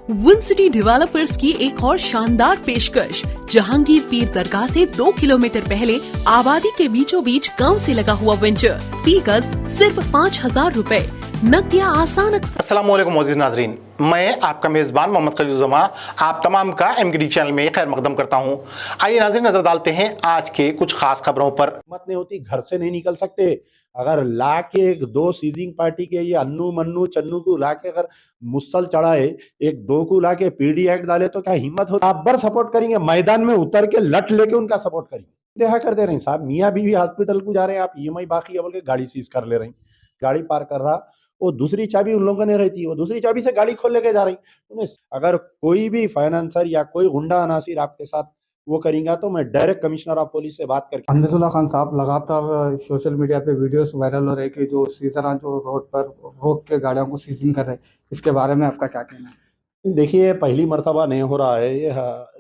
Win city developers की एक और शानदार पेशकश। जहांगीर पीर दरगाह से 2 किलोमीटर पहले आबादी के बीचों बीच गांव से लगा हुआ वेंचर। फी गज सिर्फ 5,000 रुपए। नकदिया आसान। अस्सलाम वालेकुम मोअज़्ज़िज़ नाज़रीन, मैं आपका मेज़बान मोहम्मद खलीलुज़्ज़मा आप तमाम का MKD चैनल में खैर मकदम करता हूँ। आइए नाज़रीन, नजर डालते हैं आज के कुछ खास खबरों पर। हिम्मत नहीं होती, घर से नहीं निकल सकते। अगर ला के एक दो सीजिंग पार्टी के ये अन्नू मन्नू चन्नू को ला के अगर मुसल चढ़ाए, एक दो को ला के PD एक्ट डाले तो क्या हिम्मत हो? बराबर सपोर्ट करेंगे, मैदान में उतर के लट लेके उनका सपोर्ट करेंगे। इंतहा कर दे रहे हैं साहब, मियाँ बीवी हॉस्पिटल को जा रहे हैं, आप EMI बाकी है बोल के गाड़ी सीज कर ले रहे हैं। गाड़ी पार कर रहा, वो दूसरी चाबी उन लोगों ने रहती है, वो दूसरी चाबी से गाड़ी खोल लेके जा रही। उन्हें अगर कोई भी फाइनेंसर या कोई गुंडा अनासिर आपके साथ वो करेंगे तो मैं डायरेक्ट कमिश्नर ऑफ पुलिस से बात करके। अमजदुल्ला खान साहब, लगातार सोशल मीडिया पे वीडियोस वायरल हो रहे हैं कि जो सीजर जो रोड पर रोक के गाड़ियों को सीजिंग कर रहे हैं, इसके बारे में आपका क्या कहना है? देखिए, पहली मर्तबा नहीं हो रहा है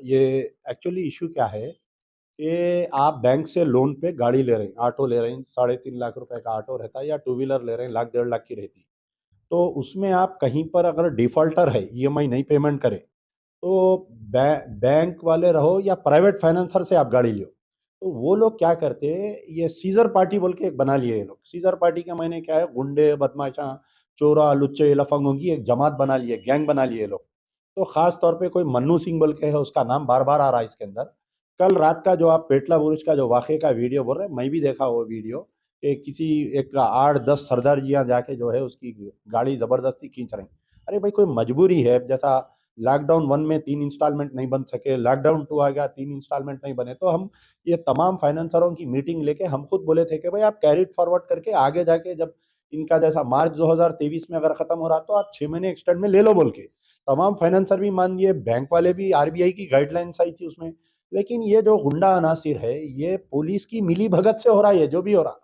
ये एक्चुअली इशू क्या है कि आप बैंक से लोन पे गाड़ी ले रहे हैं, ऑटो ले रहे हैं, 3.5 लाख रुपए का ऑटो रहता है या टू व्हीलर ले रहे हैं, लाख 1.5 लाख की रहती है। तो उसमें आप कहीं पर अगर डिफॉल्टर है, EMI नहीं पेमेंट करे, तो बैंक वाले रहो या प्राइवेट फाइनेंसर से आप गाड़ी लियो, तो वो लोग क्या करते हैं, ये सीजर पार्टी बोल के एक बना लिए ये लोग। सीजर पार्टी के मैंने क्या है, गुंडे बदमाशा चोरा लुच्चे लफंगों की एक जमात बना लिए, गैंग बना लिए लोग। तो खास तौर पे कोई मन्नू सिंह बोल के है, उसका नाम बार बार आ रहा है इसके अंदर। कल रात का जो आप पेटला बुरुज का जो वाक़े का वीडियो बोल रहे हैं, मैं भी देखा वो वीडियो कि किसी एक 8-10 सरदारजियाँ जाके जो है उसकी गाड़ी ज़बरदस्ती खींच रहे हैं। अरे भाई, कोई मजबूरी है, जैसा लॉकडाउन 1 में 3 इंस्टॉलमेंट नहीं बन सके, लॉकडाउन 2 आ गया, 3 इंस्टॉलमेंट नहीं बने, तो हम ये तमाम फाइनेंसरों की मीटिंग लेके हम खुद बोले थे कि भाई आप कैरी इट फॉरवर्ड करके आगे जाके जब इनका जैसा मार्च 2023 में अगर खत्म हो रहा तो आप 6 महीने एक्सटेंड में ले लो बोल के। तमाम फाइनेंसर भी मान लिए, बैंक वाले भी, RBI की गाइडलाइंस आई थी उसमें। लेकिन ये जो गुंडा अनासिर है, ये पुलिस की मिली भगत से हो रहा है, ये जो भी हो रहा।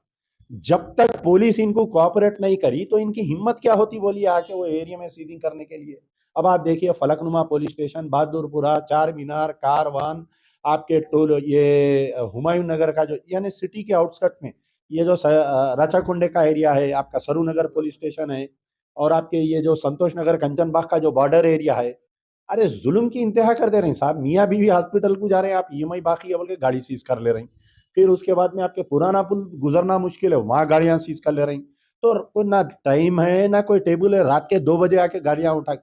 जब तक पुलिस इनको कोऑपरेट नहीं करी तो इनकी हिम्मत क्या होती बोलिए आके वो एरिया में सीजिंग करने के लिए। अब आप देखिए, फलकनुमा पुलिस स्टेशन, बहादुरपुरा, चार मीनार, कारवान, आपके टोल, ये हुमायूं नगर का जो यानी सिटी के आउटस्कर्ट में ये जो राचाकुंडे का एरिया है, आपका सरू नगर पुलिस स्टेशन है, और आपके ये जो संतोष नगर कंचनबाग का जो बॉर्डर एरिया है। अरे जुल्म की इंतहा कर दे रहे हैं साहब, मियाँ बीवी हॉस्पिटल को जा रहे हैं, आप EMI बाकी है बोल के गाड़ी सीज कर ले रहे हैं। फिर उसके बाद में आपके पुराना पुल गुजरना मुश्किल है, वहाँ गाड़ियाँ सीज कर ले रही। तो कोई ना टाइम है ना कोई टेबल है, रात के 2 बजे आके गाड़ियाँ उठा।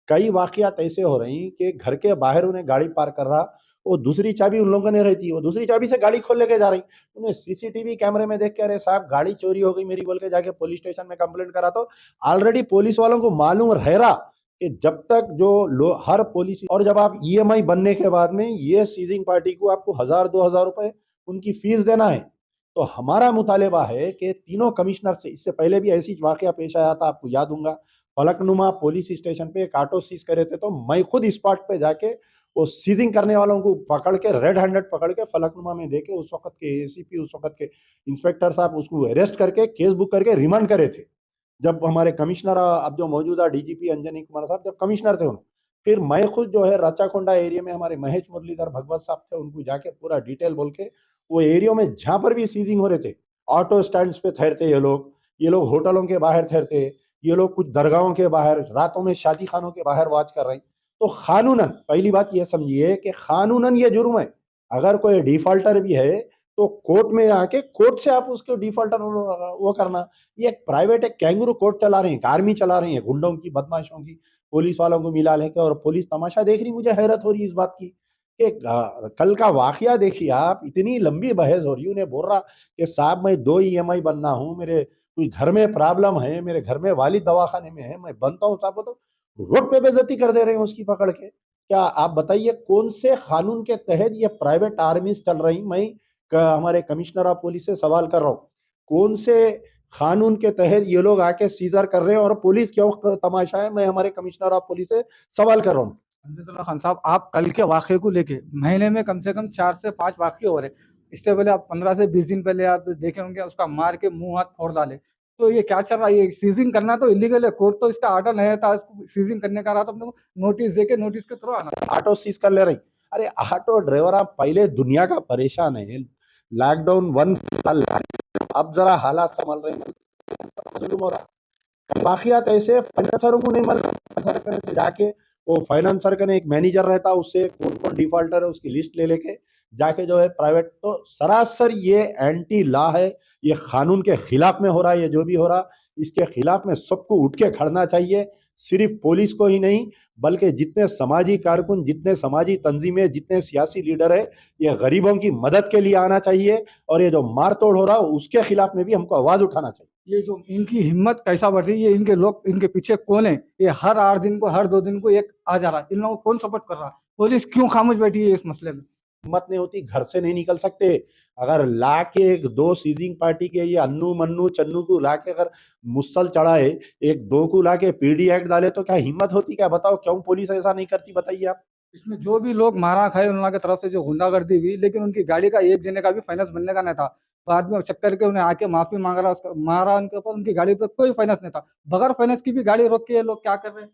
कई वाकयात ऐसे हो रही कि घर के बाहर उन्हें गाड़ी पार्क कर रहा, वो दूसरी चाबी उन लोगों ने रहती है, वो दूसरी चाबी से गाड़ी खोल लेके जा रही। उन्हें CCTV कैमरे में देख के, अरे साहब गाड़ी चोरी हो गई मेरी बोल के जाके पुलिस स्टेशन में कंप्लेंट करा, तो ऑलरेडी पुलिस वालों को मालूम रह रहा कि जब तक जो हर पुलिस, और जब आप EMI बनने के बाद में ये सीजिंग पार्टी को आपको 1,000-2,000 रुपए उनकी फीस देना है। तो हमारा मुतालिबा है कि तीनों कमिश्नर से, इससे पहले भी ऐसी वाकया पेश आया था, आपको याद होगा, फलकनुमा पुलिस स्टेशन पे एक ऑटो सीज करे थे, तो मैं खुद स्पॉट पे जाके वो सीजिंग करने वालों को पकड़ के, रेड हैंडेड पकड़ के फलकनुमा में देके, उस वक्त के ACP, उस वक्त के इंस्पेक्टर साहब उसको अरेस्ट करके केस बुक करके रिमांड करे थे। जब हमारे कमिश्नर, अब जो मौजूदा DGP अंजनी कुमार साहब जब कमिश्नर थे उन्होंने, फिर मैं खुद जो है राचाकोंडा एरिया में हमारे महेश मुरलीधर भगवत साहब थे, उनको जाके पूरा डिटेल बोल के वो एरिया में जहाँ पर भी सीजिंग हो रहे थे, ऑटो स्टैंड्स पे ठहरते ये लोग होटलों के बाहर ठहरते, ये लोग कुछ दरगाहों के बाहर, रातों में शादी खानों के बाहर वॉच कर रहे हैं। तो कानूनन, पहली बात ये समझिए कि कानूनन ये जुर्म है। अगर कोई डिफॉल्टर भी है तो कोर्ट में आके कोर्ट से आप उसको डिफॉल्टर वो करना। ये एक प्राइवेट एक कैंगरू कोर्ट चला रहे हैं, एक आर्मी चला रहे हैं, गुंडों की, बदमाशों की, पुलिस वालों को मिला लेके, और पुलिस तमाशा देख रही। मुझे हैरत हो रही है इस बात की कि कल का वाकया देखिए आप, इतनी लंबी बहस हो रही, उन्हें बोल रहा कि साहब मैं 2 EMI बनना हूँ, मेरे कोई घर में प्रॉब्लम है, मेरे घर में वालिद दवाखाने में है, मैं बनता हूँ साहब, तो रोड पे बेइज्जती कर दे रहे हैं उसकी पकड़ के। क्या आप बताइए कौन से कानून के तहत ये प्राइवेट आर्मीज चल रही? मैं हमारे कमिश्नर ऑफ पुलिस से सवाल कर रहा हूँ, कौन से कानून के तहत ये लोग आके सीजर कर रहे हैं, और पुलिस क्यों तमाशा है? मैं हमारे कमिश्नर ऑफ पुलिस से सवाल कर रहा हूँ। अमजदुल्ला खान साहब, आप कल के वाक़े को लेके महीने में कम से कम 4 से 5 वाक़े हो रहे। इससे पहले आप 15 से 20 दिन पहले आप देखे होंगे, उसका मार के मुंह हाथ फोड़ डाले। तो ये क्या चल रहा है? ये सीजिंग करना तो इलीगल है, कोर्ट तो इसका ऑर्डर नहीं था, इसको सीजिंग करने का रहा तो अपने को नोटिस देके नोटिस के थ्रू आना। ऑटो सीज कर ले रही। अरे ऑटो ड्राइवर आप पहले दुनिया का परेशान है, लॉकडाउन 1 साल, अब जरा हालात संभल रहे हैं। वाकयात ऐसे फाइनेंसरों को नहीं मिल रहा, जाके वो फाइनेंसर का एक मैनेजर रहता है, उससे कौन कौन डिफॉल्टर है उसकी लिस्ट ले लेके जाके जो है प्राइवेट, तो सरासर ये एंटी लॉ है, ये कानून के खिलाफ में हो रहा है। ये जो भी हो रहा इसके खिलाफ में सबको उठ के खड़ना चाहिए, सिर्फ पुलिस को ही नहीं बल्कि जितने समाजी कारकुन, जितने समाजी तंजीमें, जितने सियासी लीडर है, ये गरीबों की मदद के लिए आना चाहिए। और ये जो मार तोड़ हो रहा है उसके खिलाफ में भी हमको आवाज उठाना चाहिए। ये जो इनकी हिम्मत कैसा बढ़ रही है, इनके लोग इनके पीछे कौन है? ये हर 8 दिन को, हर 2 दिन को एक आ जा रहा है। इन लोगों को कौन सपोर्ट कर रहा है? पुलिस क्यों खामोश बैठी है इस मसले में? हिम्मत नहीं होती, घर से नहीं निकल सकते। अगर ला के एक दो सीजिंग पार्टी के ये अन्नू मन्नू चन्नू को ला के अगर मुसल चढ़ाए, एक दो को ला के पीडी एक्ट डाले तो क्या हिम्मत होती? क्या बताओ, क्यों पुलिस ऐसा नहीं करती? बताइए आप। इसमें जो भी लोग मारा खाए उन लोगों की तरफ से जो गुंडागर्दी हुई, लेकिन उनकी गाड़ी का एक जने का भी फाइनेंस बनने का नहीं था। बाद में चक्कर के उन्हें आके माफी मांग रहा, उसका मारा उनके ऊपर, उनकी गाड़ी पे कोई फाइनेंस नहीं था। बगैर फाइनेंस की भी गाड़ी रोक के ये लोग क्या कर रहे हैं?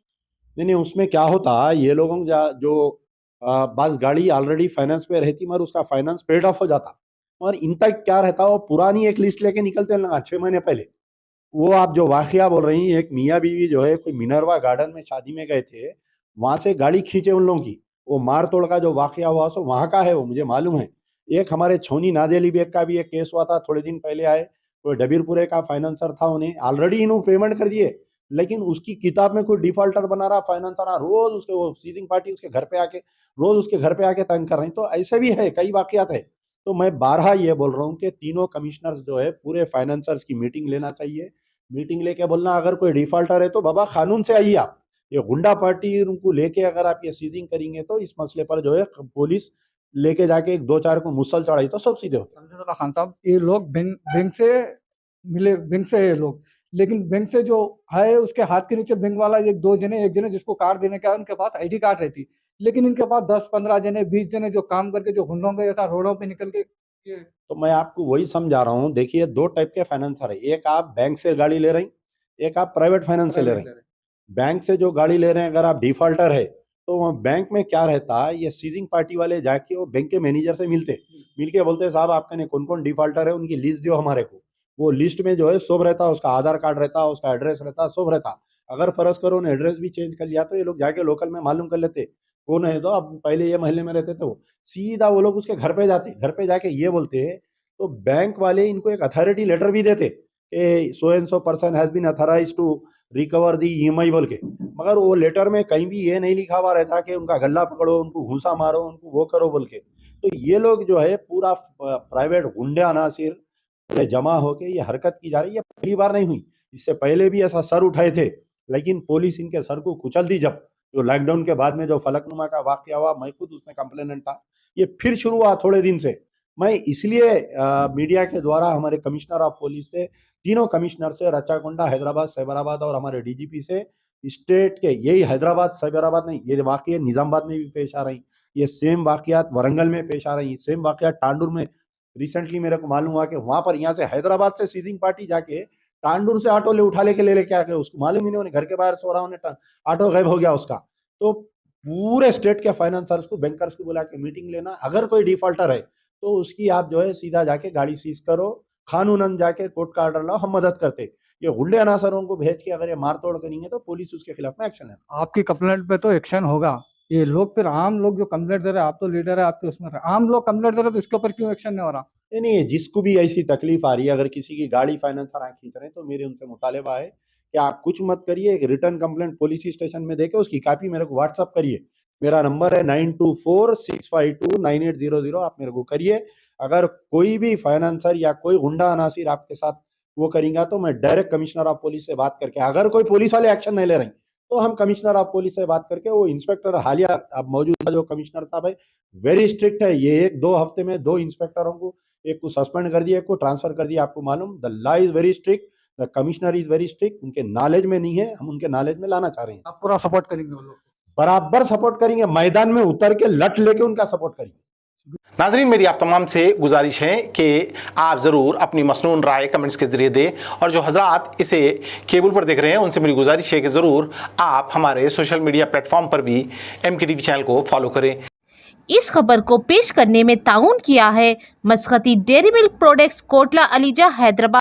नहीं, उसमें क्या होता, ये लोगों जो बस गाड़ी ऑलरेडी फाइनेंस पे रहती मगर उसका फाइनेंस पेड ऑफ हो जाता, और इन तक क्या रहता, वो पुरानी एक लिस्ट लेके निकलते हैं 6 महीने पहले। वो आप जो वाकया बोल रही हैं, एक मियाँ बीवी जो है कोई मिनरवा गार्डन में शादी में गए थे, वहां से गाड़ी खींचे उन लोगों की। वो मार तोड़ का जो वाकया हुआ सो वहां का है, वो मुझे मालूम है। एक हमारे छोनी नादेली बेग का भी एक केस हुआ था, थोड़े दिन पहले आए, कोई डबीरपुरे का फाइनेंसर था, उन्हें ऑलरेडी इन्होंने पेमेंट कर दिए, लेकिन उसकी किताब में कोई डिफॉल्टर बना रहा फाइनेंसर, रोज उसके वो सीजिंग पार्टी उसके घर पे आके रोज उसके घर पे आके तंग कर रहे हैं। तो ऐसे भी है, कई वाकयात है। तो मैं बारहा ये बोल रहा हूँ कि तीनों कमिश्नर्स जो है पूरे फाइनेंसर्स की मीटिंग लेना चाहिए। मीटिंग लेके बोलना, अगर कोई डिफॉल्टर है तो बाबा कानून से आइए आप। ये गुंडा पार्टी उनको लेके अगर आप ये सीजिंग करेंगे तो इस मसले पर जो है पुलिस लेके जाके एक दो चार को मुसल चढ़ाई तो सब सीधे होते हैं। समझौता खान साहब, ये लोग बैंक से मिले, बैंक से ये लोग, लेकिन बैंक से जो है उसके हाथ के नीचे बैंक वाला एक जने जिसको कार्ड देने का है, उनके पास आईडी कार्ड रहती, लेकिन इनके पास 10-15 जने 20 जने जो काम करके जो गुंडों के जैसा रोडों पे निकल के तो मैं आपको वही समझा रहा हूँ। देखिए, दो टाइप के फाइनेंसर है, एक आप बैंक से गाड़ी ले रही, एक आप प्राइवेट फाइनेंस से ले रही। बैंक से जो गाड़ी ले रहे हैं, अगर आप डिफॉल्टर है तो वहाँ बैंक में क्या रहता है, ये सीजिंग पार्टी वाले जाके वो बैंक के मैनेजर से मिलते बोलते हैं, साहब आपके कौन कौन डिफॉल्टर है उनकी लिस्ट दो हमारे को। वो लिस्ट में जो है सब रहता, उसका आधार कार्ड रहता, उसका एड्रेस रहता, सब रहता। अगर फर्ज करो उन्हें एड्रेस भी चेंज कर लिया तो ये लोग जाके लोकल में मालूम कर लेते कौन है। तो अब पहले ये मोहल्ले में रहते थे, वो सीधा वो लोग उसके घर पे जाते, घर पे जाके ये बोलते, तो बैंक वाले इनको एक अथॉरिटी लेटर भी देते, so and so person has been authorised to recover the EMI बोल के। मगर वो लेटर में कहीं भी ये नहीं लिखा हुआ रहता कि उनका गला पकड़ो, उनको घूसा मारो, उनको वो करो बोल के। तो ये लोग जो है पूरा प्राइवेट गुंडे अनासिर जमा होके ये हरकत की जा रही है। पहली बार नहीं हुई, इससे पहले भी ऐसा सर उठाए थे, लेकिन पुलिस इनके सर को कुचल दी। जब जो लॉकडाउन के बाद में जो फलकनुमा का वाकया हुआ, मैं खुद उसमें कंप्लेनेंट था, ये फिर शुरू हुआ थोड़े दिन से। मैं इसलिए मीडिया के द्वारा हमारे कमिश्नर ऑफ पुलिस से, तीनों कमिश्नर से, रच्चाकोंडा, हैदराबाद, साइबराबाद और हमारे डीजीपी से, स्टेट के यही हैदराबाद साइबराबाद नहीं, ये वाकये निजामाबाद में भी पेश आ रही, ये सेम वाकयात वरंगल में पेश आ रही, सेम वाकयात टांडुर में। रिसेंटली मेरे को मालूम हुआ कि वहां पर यहाँ से हैदराबाद से सीजिंग पार्टी जाके टांडुर से ऑटो लेके आ गए, उसको मालूम ही नहीं, उन्हें घर के बाहर सो रहा, उन्हें ऑटो गायब हो गया उसका। तो पूरे स्टेट के फाइनेंसर्स को, बैंकर्स को बुला के मीटिंग लेना, अगर कोई डिफॉल्टर है तो उसकी आप जो है सीधा जाके गाड़ी सीज करो, कानूनन जाके कोर्ट का ऑर्डर लाओ, हम मदद करते। ये गुंडे अनासरों को भेज के अगर ये मार तोड़ करेंगे तो पुलिस उसके खिलाफ में एक्शन लेना। आपकी कंप्लेंट पे तो एक्शन होगा। ये लोग फिर आम लोग जो कंप्लेंट दे रहे हैं, आप तो लीडर है, आपके उसमें आम लोग कंप्लेंट दे रहे हैं, तो इसके ऊपर क्यों एक्शन नहीं हो रहा? नहीं, जिसको भी ऐसी तकलीफ आ रही है, अगर किसी की गाड़ी फाइनेंसर खींच रहे हैं, तो मेरे उनसे मुतालिबा है कि आप कुछ मत करिए, एक रिटर्न कंप्लेंट पुलिस स्टेशन में देके उसकी कॉपी मेरे को व्हाट्सअप करिए। मेरा नंबर है 9246529800, आप मेरे को करिए। अगर कोई भी फाइनेंसर या कोई गुंडा अनासिर आपके साथ वो करेंगे तो मैं डायरेक्ट कमिश्नर ऑफ पुलिस से बात करके, अगर कोई पुलिस वाले एक्शन नहीं ले रहे तो हम कमिश्नर ऑफ पुलिस से बात करके, वो इंस्पेक्टर हालिया अब मौजूदा जो कमिश्नर साहब है वेरी स्ट्रिक्ट है, ये 1-2 हफ्ते में 2 इंस्पेक्टरों को, एक को सस्पेंड कर दिया, एक को ट्रांसफर कर दिया। आपको मालूम, the law is very strict, the commissioner is very strict. उनके नॉलेज में नहीं है, हम उनके नॉलेज में लाना चाह रहे हैं। आप पूरा सपोर्ट करेंगे वो लोग? बराबर सपोर्ट करेंगे, मैदान में उतर के लट लेके उनका सपोर्ट करेंगे। नाजरीन, मेरी आप तमाम से गुजारिश है कि आप ज़रूर अपनी मसनून राय कमेंट्स के ज़रिए दें, और जो हजरात इसे केबल पर देख रहे हैं उनसे मेरी गुजारिश है कि ज़रूर आप हमारे सोशल मीडिया प्लेटफॉर्म पर भी MKTV चैनल को फॉलो करें। इस खबर को पेश करने में ताउन किया है Muskati dairy milk products, Kotla Alijah, Hyderabad.